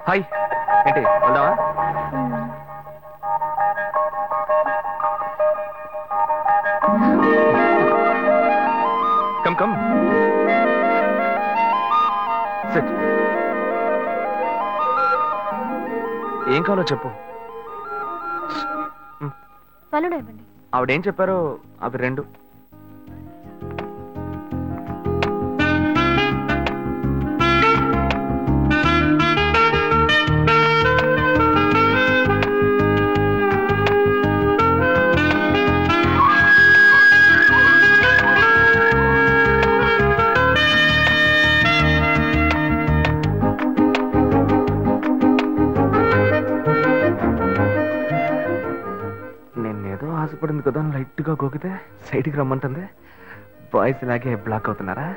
Hi, ఏంటి వెళ్దామా? Come come SIT. ఏం కావాలో చెప్పు. పలుడు ఇవ్వండి. ఆవిడేం చెప్పారో అవి రెండు. ఆశపడింది కదా, లైట్ గా గోకితే సైడ్కి రమ్మంటుంది. బాయ్స్ ఇలాగే బ్లాక్ అవుతున్నారా?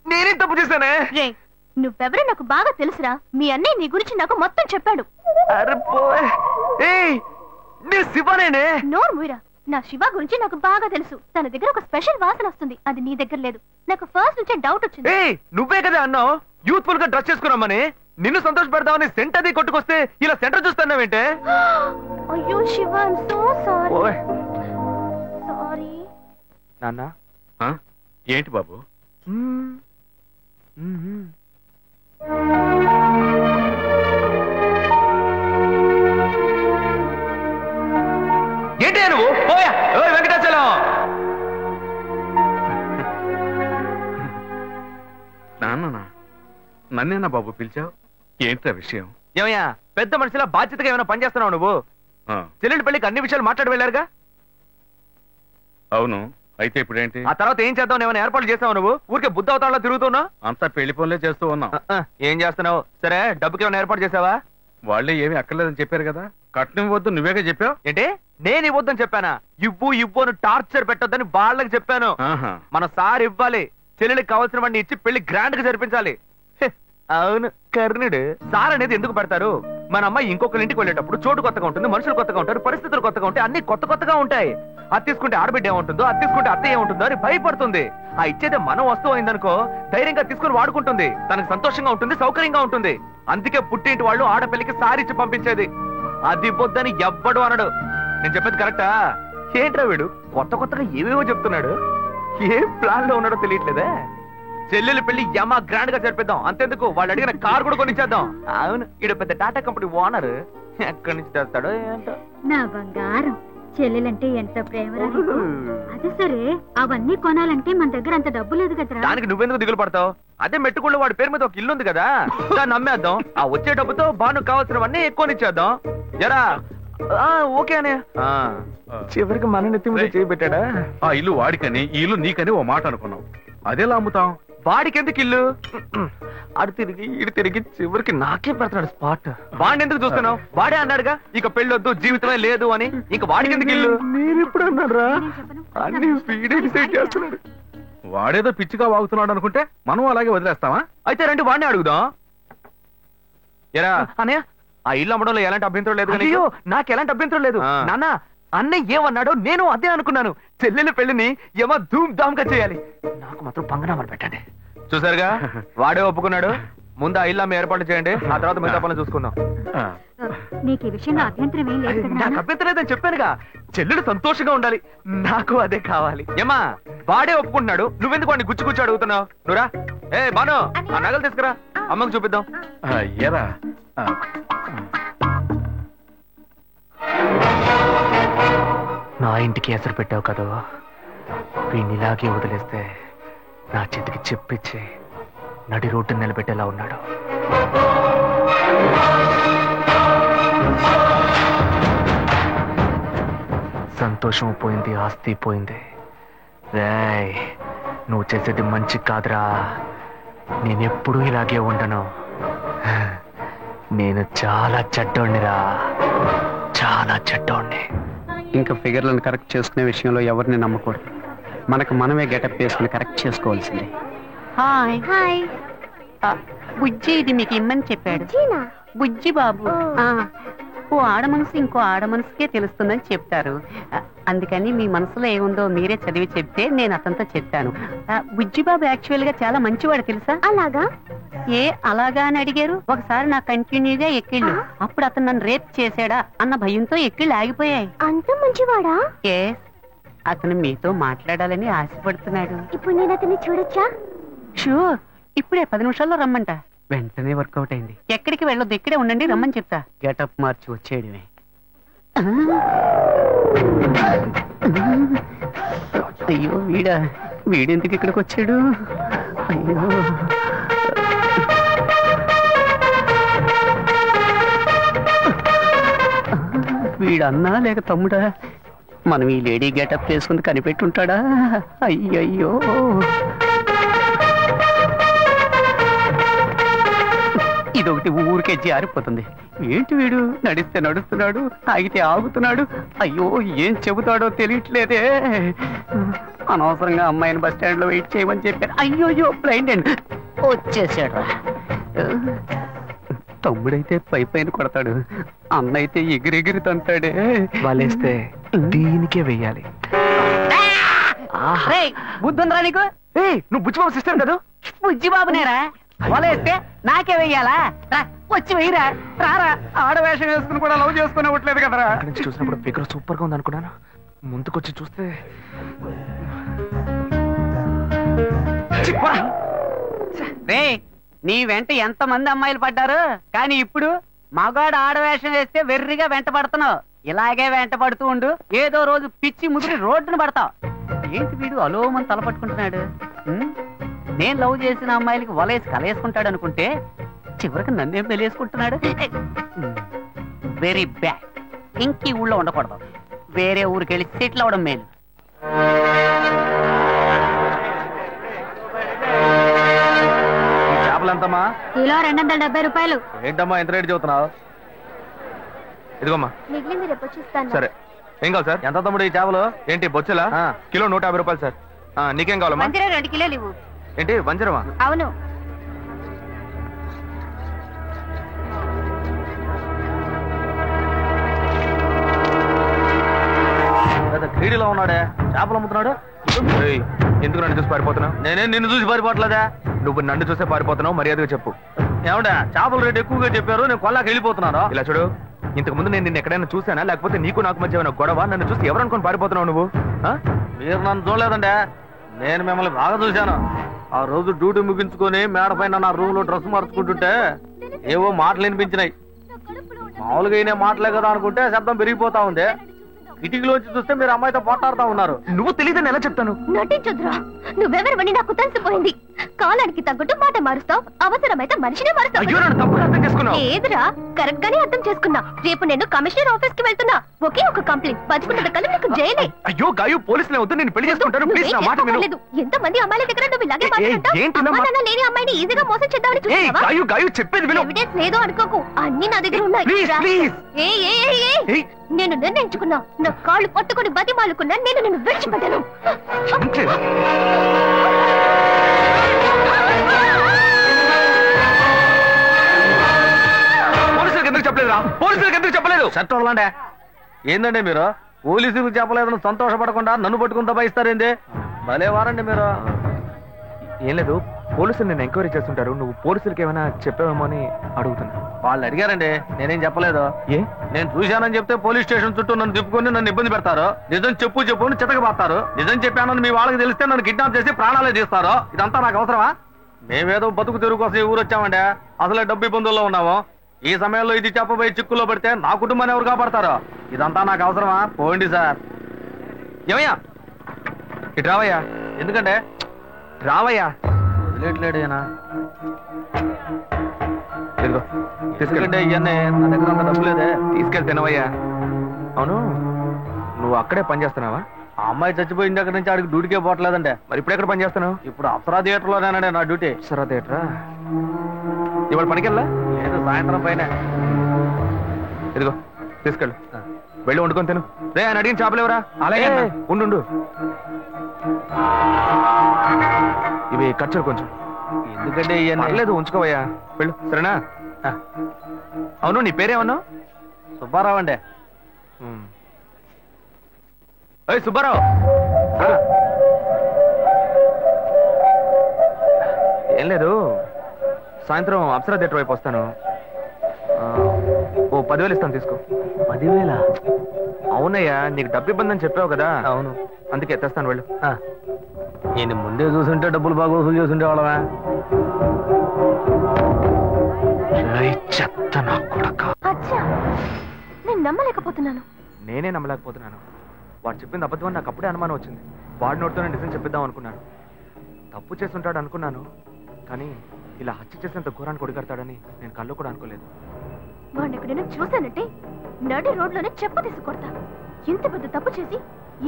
నేనే తప్పు చేశానే. నువ్వెవరో నాకు బాగా తెలుసురా. మీ అన్నయ్య నీ గురించి నాకు మొత్తం చెప్పాడు. శివనేనే. నోరు మూయరా. నా శివ గురించి నాకు బాగా తెలుసు. తన దగ్గర ఒక స్పెషల్ వాసన వస్తుంది, అది నీ దగ్గర లేదు. నాకు ఫస్ట్ నుంచే డౌట్ వచ్చింది. నువ్వే కదా అన్నావు యూత్ఫుల్ గా డ్రెస్ చేసుకున్నామని. నిన్ను సంతోష పెడదామని సెంట్ అది కొట్టుకొస్తే ఇలా సెంటర్ చూస్తున్నావేంటే? అయ్యో Shiva, I'm so sorry. Sorry నాన్న. ఏంటి బాబు? ఏంటి నువ్వు? వెంకటాచలం. నాన్న, నన్నేనా బాబు పిలిచావు? ఏంట్రా విషయం? ఏమయ్యా, పెద్ద మనిషిలా బాధ్యతగా ఏమైనా పనిచేస్తున్నావు నువ్వు? చెల్లెలి పెళ్లికి అన్ని విషయాలు మాట్లాడి వెళ్ళారుగా? అవును, అయితే ఇప్పుడేంటి? ఆ తర్వాత ఏం చేద్దాం? ఏమైనా ఏర్పాట్లు చేస్తావు నువ్వు? ఊరికే బుద్ధ అవతారంలో తిరుగుతున్నావు. అంతా పెళ్లి పనులే చేస్తూ ఉన్నాం. ఏం చేస్తున్నావు? సరే, డబ్బుకి ఏమైనా ఏర్పాటు చేసావా? వాళ్ళే ఏమీ అక్కర్లేదని చెప్పారు కదా. కట్నం ఇవ్వద్దు నువ్వేగా చెప్పావు. ఏంటి? నేను ఇవ్వద్దని చెప్పానా? ఇవ్వు ఇవ్వు అని టార్చర్ పెట్టొద్దని వాళ్ళకి చెప్పాను. మన సార్ ఇవ్వాలి. చెల్లెలికి కావాల్సిన వాడిని ఇచ్చి పెళ్లి గ్రాండ్ గా జరిపించాలి. అవును, కర్ణుడు. సార్ అనేది ఎందుకు పెడతారు? మన అమ్మాయి ఇంకొకరి ఇంటికి వెళ్ళేటప్పుడు చోటు కొత్తగా ఉంటుంది, మనుషులు కొత్తగా ఉంటారు, పరిస్థితులు కొత్తగా ఉంటాయి, అన్ని కొత్త కొత్తగా ఉంటాయి. అది తీసుకుంటే ఆడబిడ్డ ఏముంటుందో, అది తీసుకుంటే అత్త ఏముంటుందో అని భయపడుతుంది. ఆ ఇచ్చేదే మనం వస్తువు అయిందనుకో ధైర్యంగా తీసుకుని వాడుకుంటుంది. తనకు సంతోషంగా ఉంటుంది, సౌకర్యంగా ఉంటుంది. అందుకే పుట్టింటి వాళ్ళు ఆడపిల్లికి సారిచ్చి పంపించేది. అది ఇవ్వొద్దని ఎవ్వడు అనడు. నేను చెప్పేది కరెక్టా? ఏంట్రా వీడు కొత్త కొత్తగా ఏవేవో చెప్తున్నాడు. ఏ ప్లాన్ లో ఉన్నాడో తెలియట్లేదే. చెల్లెలు పెళ్లి యమా గ్రాండ్ గా జరిపిద్దాం. అంతెందుకు, వాళ్ళు అడిగిన కార్ కూడా కొనిచ్చేద్దాం. అవును, ఈడు పెద్ద టాటా కంపెనీ ఓనర్. ఎక్కడి నుంచి తెస్తాడో ఏంటో. నా బంగారం, చెల్లెలంటే ఎంత ప్రేమ. అదే సరే, అవన్నీ కొనాలంటే మన దగ్గర అంత డబ్బు లేదు కదా. దానికి నువ్వెందుకు దిగులు పడతావు? అదే మెట్టుకుళ్ళు వాడి పేరు మీద ఒక ఇల్లు ఉంది కదా, దాన్ని అమ్మేద్దాం. ఆ వచ్చే డబ్బుతో బాను కావాల్సినవన్నీ ఎక్కువనిచ్చేద్దాం. ఎరా? ఓకే అనే. చివరికి మన నెత్తి మీద చేయబెట్టాడా? ఆ ఇల్లు వాడికని, ఈ ఇల్లు నీకని ఓ మాట అనుకున్నాం. అదేలా అమ్ముతాం? వాడికి ఎందుకు ఇల్లు? అడు తిరిగి ఇటు తిరిగి చివరికి నాకే పెడతాడు స్పాట్. వాడిని ఎందుకు చూస్తున్నావు? వాడే అన్నాడుగా ఇక పెళ్ళొద్దు, జీవితమే లేదు అని. ఇక వాడికి ఎందుకు ఇల్లు? నేను ఎప్పుడు అన్నారా? అన్ని వీడే డిసైడ్ చేస్తున్నాడు. వాడేదో పిచ్చిగా వాగుతున్నాడు అనుకుంటే మనం అలాగే వదిలేస్తావా? అయితే రండి వాడిని అడుగుదాం. ఎరా అన్నయ్య, ఆ ఇల్లు అమ్మడంలో ఎలాంటి అభ్యంతరం లేదు. అయ్యో, నాకు ఎలాంటి అభ్యంతరం లేదు నాన్న. అన్నయ్య ఏమన్నాడో నేను అదే అనుకున్నాను. చెల్లెల పెళ్లిని ఏమో ధూమ్ ధామ్ గా చేయాలి. నాకు మాత్రం పంగనామాలు పెట్టండి. చూసారుగా, వాడే ఒప్పుకున్నాడు. ముందు ఆ ఇల్లు అమ్మ ఏర్పాటు చేయండి, ఆ తర్వాత మిగతా పనులు చూసుకుందాం. నీకు ఈ విషయంలో అభ్యంతరం ఏం లేదు. నాకు అభ్యంతరం లేదని చెప్పానుగా. చెల్లెలు సంతోషంగా ఉండాలి, నాకు అదే కావాలి. ఏమా, వాడే ఒప్పుకుంటున్నాడు, నువ్వెందుకు వాడిని గుచ్చి గుచ్చి అడుగుతున్నావు? నువ్వురా. బాను, ఆ నగలు తీసుకురా, అమ్మకు చూపిద్దాం. ఎరా, నా ఇంటికి ఎసరు పెట్టావు కదా, వీడిని ఇలాగే వదిలేస్తే నా చేతికి చెప్పిచ్చి నడి రోడ్డు నిలబెట్టేలా ఉన్నాడు. సంతోషం పోయింది, ఆస్తి పోయింది. రేయ్, నువ్వు చేసేది మంచి కాదురా. నేనెప్పుడూ ఇలాగే ఉండను. నేను చాలా చెడ్డోణ్ణిరా, చాలా చెడ్డోణ్ణి. ఇంకా ఫిగర్లను కరెక్ట్ చేసుకునే విషయంలో ఎవరిని నమ్మకూడదు. మనకు మనమే గెటప్ వేసుకుని కరెక్ట్ చేసుకోవాల్సిందే. Hi hi. బుజ్జి ఇది మీకు ఇమ్మని చెప్పాడు. బుజ్జి బాబు. ఓ ఆడ మనసు ఇంకో ఆడ మనసుకే తెలుస్తుందని చెప్తారు. అందుకని మీ మనసులో ఏముందో మీరే చదివి చెప్తే నేను అతనితో చెప్పాను. బుజ్జి బాబు యాక్చువల్ గా చాలా మంచివాడు తెలుసా. అలాగా? ఏ అలాగా అని అడిగారు. ఒకసారి నా కంటిన్యూగా ఎక్కిళ్ళు. అప్పుడు అతను నన్ను రేప్ చేశాడా అన్న భయంతో ఎక్కిళ్ళు ఆగిపోయాయి. అంత మంచివాడా? ఏ అతను మీతో మాట్లాడాలని ఆశపడుతున్నాడు. ఇప్పుడు నేను అతన్ని చూడొచ్చా? షూర్, ఇప్పుడే 10 నిమిషాల్లో రమ్మంట. వెంటనే వర్కౌట్ అయింది. ఎక్కడికి వెళ్ళొద్దు, ఇక్కడే ఉండండి, రమ్మని చెప్తా. గెటప్ మార్చి వచ్చేయడమే. అయ్యో వీడెందుకు ఇక్కడికి వచ్చాడు? అయ్యో వీడన్నా లేక తమ్ముడా? మనం ఈ లేడీ గెటప్ వేసుకుని కనిపెట్టుంటాడా? అయ్యయ్యో ఇదొకటి ఊరికే జారిపోతుంది. ఏంటి వీడు నడిస్తే నడుస్తున్నాడు, ఆగితే ఆగుతున్నాడు. అయ్యో ఏం చెబుతాడో తెలియట్లేదే. అనవసరంగా అమ్మాయిని బస్ స్టాండ్ లో వెయిట్ చేయమని చెప్పాను. అయ్యోయ్యో బ్లైండ్ అండ్ వచ్చేసాడు. తమ్ముడైతే పైన కొడతాడు, అన్నైతే ఎగిరెగిరి తంటాడే. వాళ్ళేస్తే దీనికే వెయ్యాలి. బుద్ధుందిరా నీకు? నువ్వు బుచ్చిబాబు సిస్టర్ కదా? బుజ్జిబాబు నేరా? వలేస్తే నాకే వెయ్యాలా? వచ్చి వెయ్యరా, రారా. ఆడవేషం వేసుకుని కూడా లవ్ చేసుకుని ఇవ్వట్లేదు కదరా. అక్కడి నుంచి చూసినప్పుడు ఫిగర్ సూపర్ గా ఉంది అనుకున్నాను. ముందుకొచ్చి చూస్తే రే నీ వెంట ఎంత మంది అమ్మాయిలు పడ్డారు, కానీ ఇప్పుడు మగాడు ఆడవేషం వేస్తే వెర్రిగా వెంట పడుతున్నావు. ఇలాగే వెంట పడుతూ ఉండు, ఏదో రోజు పిచ్చి ముదిరి రోడ్డును పడతావు. ఏంటి వీడు అలోమని తలపట్టుకుంటున్నాడు? నేను లవ్ చేసిన అమ్మాయిలకి వలేసి కలేసుకుంటాడు అనుకుంటే చివరికి నన్నేం తెలియసుకుంటున్నాడు. Very bad. ఇంక ఈ ఊళ్ళో ఉండకూడదు, వేరే ఊరికి వెళ్ళి సెటిల్ అవడం మేలు. చేపలు ఎంతమ్మా? కిలో 270 రూపాయలు. ఏంటమ్మా ఎంత రేటు చెబుతున్నావు? ఇదిగోమ్మా. మిగిలింది రేపు చూస్తాను. సరే, ఏం కావాలి సార్? ఎంత తమ్ముడు ఈ చేపలు? ఏంటి బొచ్చెలా? కిలో 150 రూపాయలు సార్. నీకేం కావాలమ్మా? 2 కిలోలు ఇవ్వు. ఏంటి వంజరమా? అవును. క్రీడలో ఉన్నాడే, చేపలు అమ్ముతున్నాడు. ఎందుకు నన్ను చూసి పారిపోతున్నావు? నేనేం నిన్ను చూసి పారిపోవట్లేదా? నువ్వు నన్ను చూసే పారిపోతున్నావు, మర్యాదగా చెప్పు. ఏమంటా చేపల రేటు ఎక్కువగా చెప్పారు, నేను కొల్లాకి వెళ్ళిపోతున్నాను. ఇలా చూడు, ఇంతకు ముందు నేను నిన్ను ఎక్కడైనా చూసానా, లేకపోతే నీకు నాకు మధ్య ఏమైనా గొడవ? నన్ను చూసి ఎవరు అనుకుని పారిపోతున్నావు నువ్వు? మీరు నన్ను చూడలేదంటే నేను మిమ్మల్ని బాగా చూశాను. ఆ రోజు డ్యూటీ ముగించుకొని మేడ పైన నా రూమ్ లో డ్రెస్ మార్చుకుంటుంటే ఏవో మాటలు వినిపించినాయి. మామూలుగా అయినా మాటలే కదా అనుకుంటే శబ్దం పెరిగిపోతా ఉంది. కిటికీలోంచి చూస్తే మీరు అమ్మాయితో పోట్లాడుతా ఉన్నారు. నువ్వు తెలియదని ఎలా చెప్తాను? నటించొద్దురా, నువ్వెవరివని నాకు తెలిసిపోయింది. కాలానికి తగ్గట్టు మాట మారుస్తావు, అవసరమైతే మనిషినే మారుస్తావు. ఏదిరా, కరెక్ట్ గానే అర్థం చేసుకున్నా. రేపు నేను కమిషనర్ ఆఫీస్ కి వెళ్తున్నా. ఒకే ఒక కంప్లైంట్, బతుకున్నంత కాలం నీకు జైలే. అయ్యో గాయు, పోలీసులే వద్దు, నేను పెళ్లి చేసుకుంటాను. ప్లీజ్ నా మాట విను. ఎంత మంది అమ్మాయిల దగ్గర నువ్వు ఇలాగే మాట్లాడతావు? లేని అమ్మాయిని ఈజీగా మోసం చేద్దామని చూస్తున్నావా? గాయు గాయు చెప్పేది విను. ఎవిడెన్స్ లేదు అనుకోకు, అన్ని నా దగ్గర ఉన్నాయి. నేను నిర్ణయించుకున్నా, నా కాళ్ళు పట్టుకుని బతిమాలుకున్నా, నేను నిన్ను విడిచిపెట్టను. పోలీసులకు ఎందుకు చెప్పలేదురా? పోలీసులకు ఎందుకు చెప్పలేదు? చట్టంలాండే ఏందండి మీరు? పోలీసులకు చెప్పలేదని సంతోషపడకుండా నన్ను పట్టుకుని దబాయిస్తారేంది? భలే వారండి మీరు. ఏం లేదు, పోలీసులు నేను ఎంక్వైరీ చేస్తుంటారు. నువ్వు పోలీసులకి ఏమైనా చెప్పావేమో అని అడుగుతున్నా. వాళ్ళు అడిగారండి, నేనేం చెప్పలేదు. ఏ? నేను చూశానని చెప్తే పోలీస్ స్టేషన్ చుట్టూ నన్ను తిప్పుకొని నన్ను ఇబ్బంది పెడతారు. నిజం చెప్పు చెప్పు అని చితకబాస్తారు. నిజం చెప్పానని మీ వాళ్ళకి తెలిస్తే నన్ను కిడ్నాప్ చేసి ప్రాణాలే తీస్తారు. ఇదంతా నాకు అవసరమా? మేమేదో బతుకు తెరుగు కోసం ఈ ఊరు వచ్చామండి. అసలే డబ్బు ఇబ్బందుల్లో ఉన్నాము. ఈ సమయంలో ఇది చెప్పబోయి చిక్కుల్లో పడితే నా కుటుంబాన్ని ఎవరు కాపాడతారో? ఇదంతా నాకు అవసరమా? పోండి సార్. ఏమయ్యా ఇటు రావయ్యా. ఎందుకంటే రావయ్యా. వదిలేట్లేడేనా? తీసుకెళ్ళండి. ఇవన్నీ నా దగ్గర అంత డబ్బు లేదే. తీసుకెళ్ళి తినవయ్యా. అవును, నువ్వు నువ్వు అక్కడే పని చేస్తున్నావా? ఆ అమ్మాయి చచ్చిపోయింది దగ్గర నుంచి ఆడికి డ్యూటీకే పోవట్లేదంటే. మరి ఇప్పుడు ఎక్కడ పని చేస్తున్నావు? ఇప్పుడు అప్సరా థియేటర్లోనేనండి నా డ్యూటీ. అప్సరా థియేటరా? ఇవాళ పనికెళ్ళా? లేదు, సాయంత్రం పైన. ఇదిగో తీసుకెళ్ళు, వెళ్ళి వండుకొని తిను. రే ఆయన అడిగిన చేపలేవరా? అలాగే అన్న. ఉండు, ఇవి ఖర్చులు కొంచెం. ఎందుకంటే పర్లేదు ఉంచుకోవయ్యా, వెళ్ళు. సరేనా? అవును, నీ పేరేమన్నావు? సుబ్బారావు అండి. సుబ్బారావు, ఏం లేదు, సాయంత్రం అప్సరా థియేటర్ వైపు వస్తాను. ఓ 10,000 ఇస్తాను, తీసుకో. 10,000? అవునయ్యా, నీకు డబ్బు ఇబ్బంది అని చెప్పావు కదా. అవును, అందుకే తెస్తాను, వెళ్ళు. నేను ముందే చూసుంటే డబ్బులు బాగా వసూలు చేస్తుంటే వాళ్ళవా. చెత్త నా కొడక. అచ్చా, నేను నమ్మలేకపోతున్నాను. నేనే నమ్మలేకపోతున్నాను. వాడు చెప్పింది అబద్ధం అని నాకు అప్పుడే అనుమానం వచ్చింది. వాడి నోటితోనే నిజం చెప్పిద్దాం అనుకున్నాను. తప్పు చేస్తుంటాడు అనుకున్నాను, కానీ ఇలా హత్య చేసేంత ఘోరాన్ని కొడిగడతాడని నేను కళ్ళు కూడా అనుకోలేదు. వాడిని ఎక్కడైనా చూశానంటే నడి రోడ్లోనే చెప్పు తీసుకొడతా. ఇంత పెద్ద తప్పు చేసి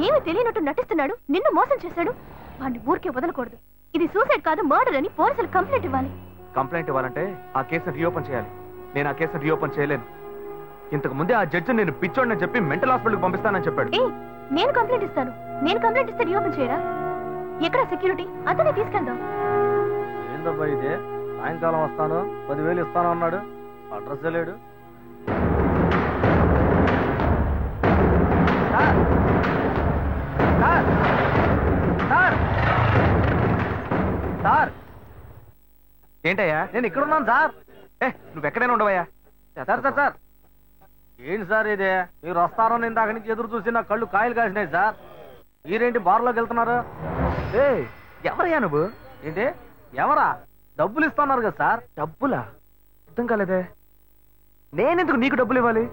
ఏమీ తెలియనట్టు నటిస్తున్నాడు, నిన్ను మోసం చేశాడు. వాడిని ఊరికే వదలకూడదు. ఇది సూసైడ్ కాదు, మర్డర్ అని పోలీసులు కంప్లైంట్ ఇవ్వాలి. కంప్లైంట్ ఇవ్వాలంటే ఆ కేసును రీఓపెన్ చేయాలి. నేను ఆ కేసును రీఓపెన్ చేయలేను. ఇంతకు ముందే ఆ జడ్జి నేను పిచ్చోడని చెప్పి మెంటల్ హాస్పిటల్కి పంపిస్తానని చెప్పాడు. నేను కంప్లైంట్ ఇస్తాను. నేను కంప్లైంట్ ఇస్తే రీఓపెన్ చేయరా? ఎక్కడ సెక్యూరిటీ? అతనే తీసుకెళ్దాం. ఏందబ్బా ఇది? సాయంకాలం వస్తాను, 10,000 ఇస్తాను అన్నాడు, అడ్రస్ లేడు. సార్, ఏంటయ్యా? నేను ఇక్కడ ఉన్నాను సార్. నువ్వు ఎక్కడైనా ఉండవయ్యా. సార్ ఏంటి సార్ ఇది? మీరు వస్తారని ఇందాక నుంచి ఎదురు చూసి నా కళ్ళు కాయలు కాసినాయి సార్. మీరేంటి బార్లోకి వెళ్తున్నారు? ఎవరయ్యా నువ్వు? ఏంటి ఎవరా? డబ్బులు ఇస్తున్నారు కదా సార్. డబ్బులా? అర్థం కాలేదే. నేనెందుకు నీకు డబ్బులు ఇవ్వాలి?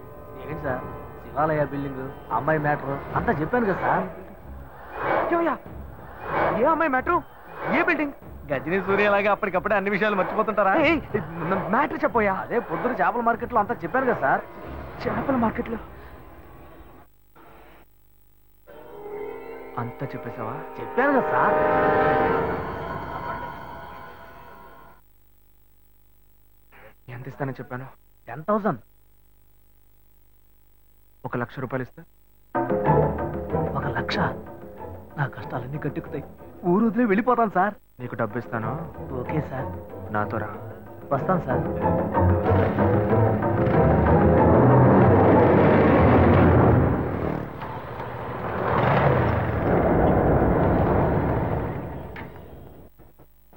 ఏంటి సార్, శివాలయ బిల్డింగ్, అమ్మాయి మ్యాటర్ అంతా చెప్పాను కదా సార్. ఏ అమ్మాయి మ్యాటర్? ఏ బిల్డింగ్? గజనీ సూర్యలాగా అప్పటికప్పుడే అన్ని విషయాలు మర్చిపోతుంటారా? మ్యాటర్ చెప్పోయా. అదే పొద్దున చేపల మార్కెట్లో అంతా చెప్పాను కదా సార్. చేపల మార్కెట్లో అంతా చెప్పేశావా? చెప్పాను కదా సార్. ఎంత ఇస్తానని చెప్పాను? 10,000. 1,00,000 రూపాయలు ఇస్తా. 1,00,000? నా కష్టాలన్నీ కట్టుకుతాయి. ఊరు వదిలే వెళ్ళిపోతాను సార్. నీకు డబ్బు ఇస్తాను. Okay sir. నాతో రా. వస్తాను సార్.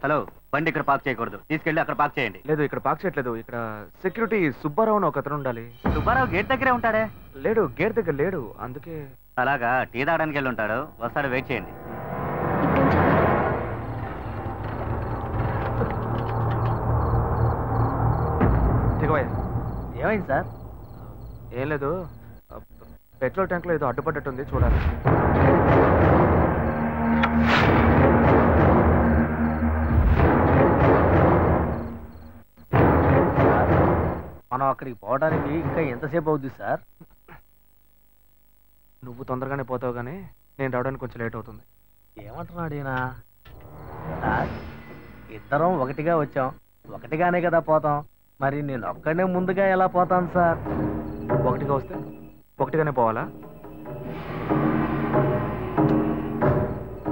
హలో, బండి ఇక్కడ పార్క్ చేయకూడదు, తీసుకెళ్ళి అక్కడ పార్క్ చేయండి. లేదు, ఇక్కడ పార్క్ చేయట్లేదు. ఇక్కడ సెక్యూరిటీ సుబ్బారావు అని ఒక అతను ఉండాలి. సుబ్బారావు గేట్ దగ్గరే ఉంటాడే. లేడు, గేట్ దగ్గర లేడు, అందుకే. అలాగా, టీ తాగడానికి వెళ్ళి ఉంటాడు, వస్తాడు, వెయిట్ చేయండి. దిగవయ్యా. ఏమైంది సార్? ఏం లేదు, పెట్రోల్ ట్యాంక్ లో ఏదో అడ్డుపడ్డట్టుంది, చూడాలి. మనం అక్కడికి పోవడానికి ఇంకా ఎంతసేపు అవుద్ది సార్? నువ్వు తొందరగానే పోతావు, కానీ నేను రావడానికి కొంచెం లేట్ అవుతుంది. ఏమంటున్నాడు ఈయన? సార్, ఇద్దరం ఒకటిగా వచ్చాం, ఒకటిగానే కదా పోతాం. మరి నేను ఒక్కడే ముందుగా ఎలా పోతాను సార్? ఒకటిగా వస్తే ఒకటిగానే పోవాలా?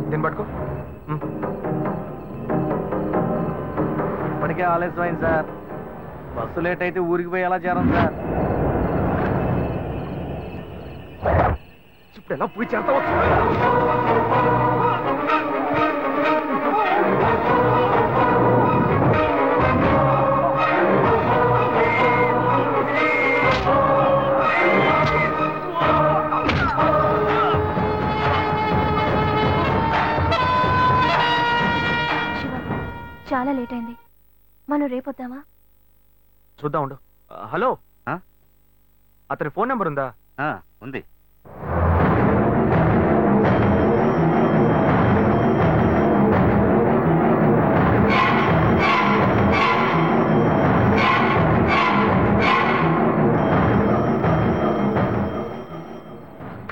దీన్ని పట్టుకో. ఇప్పటికే ఆలస్యమైంది సార్. బస్సు లేట్ అయితే ఊరికి పోయి ఎలా చేరం సార్? ఇప్పుడు ఎలా పోయి చేస్తావు? చాలా లేట్ అయింది, మనం రేపొద్దామా? చూద్దాం, ఉండు. హలో, అతని ఫోన్ నెంబర్ ఉందా? ఉంది.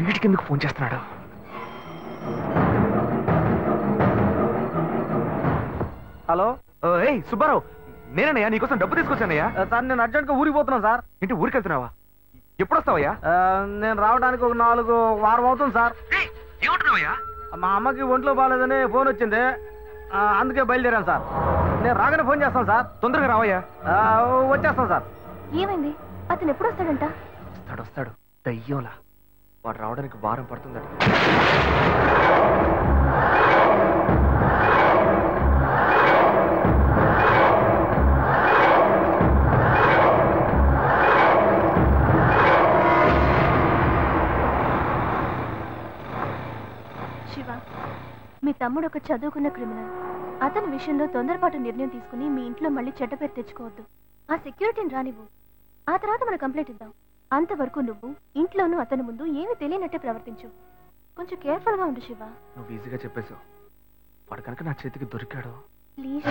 వీటికి ఎందుకు ఫోన్ ఫోన్ చేస్తున్నాడు. హలో ఏయ్ సుబ్బారావు, నేనయ్యా నీకోసం డబ్బు తీసుకొచ్చానయ్యా. సార్ నేను అర్జెంట్ గా ఊరికి పోతున్నాను సార్. ఇంటి ఊరికి వెళ్తున్నావా? ఎప్పుడు వస్తావయ్యా? నేను రావడానికి ఒక 4 వారం అవుతుంది సార్. ఏమంటున్నావయ్యా? మా అమ్మకి ఒంట్లో బాగాలేదని ఫోన్ వచ్చింది, అందుకే బయలుదేరాను సార్. నేను రాగానే ఫోన్ చేస్తాను సార్. తొందరగా రావయ్యా. వచ్చేస్తాను సార్. ఏమైంది? అతను ఎప్పుడు వస్తాడంట? వస్తాడు దయ్యంలా. వాడు రావడానికి వారం పడుతుందట. శివ, మీ తమ్ముడు ఒక చదువుకున్న క్రిమినల్. అతని విషయంలో తొందరపాటు నిర్ణయం తీసుకుని మీ ఇంట్లో మళ్ళీ చెడ్డ పేరు తెచ్చుకోవద్దు. ఆ సెక్యూరిటీని రానివ్వు, ఆ తర్వాత మనం కంప్లైంట్ ఇద్దాం. అంతవరకు నువ్వు ఇంట్లోనూ అతని ముందు ఏమీ తెలియనట్టే ప్రవర్తించు. కొంచెం కేర్ఫుల్ గా ఉండు శివ. నువ్వు ఈజీగా చెప్పేశావు. వాడు కనుక నా చేతికి దొరికాడు. ప్లీజ్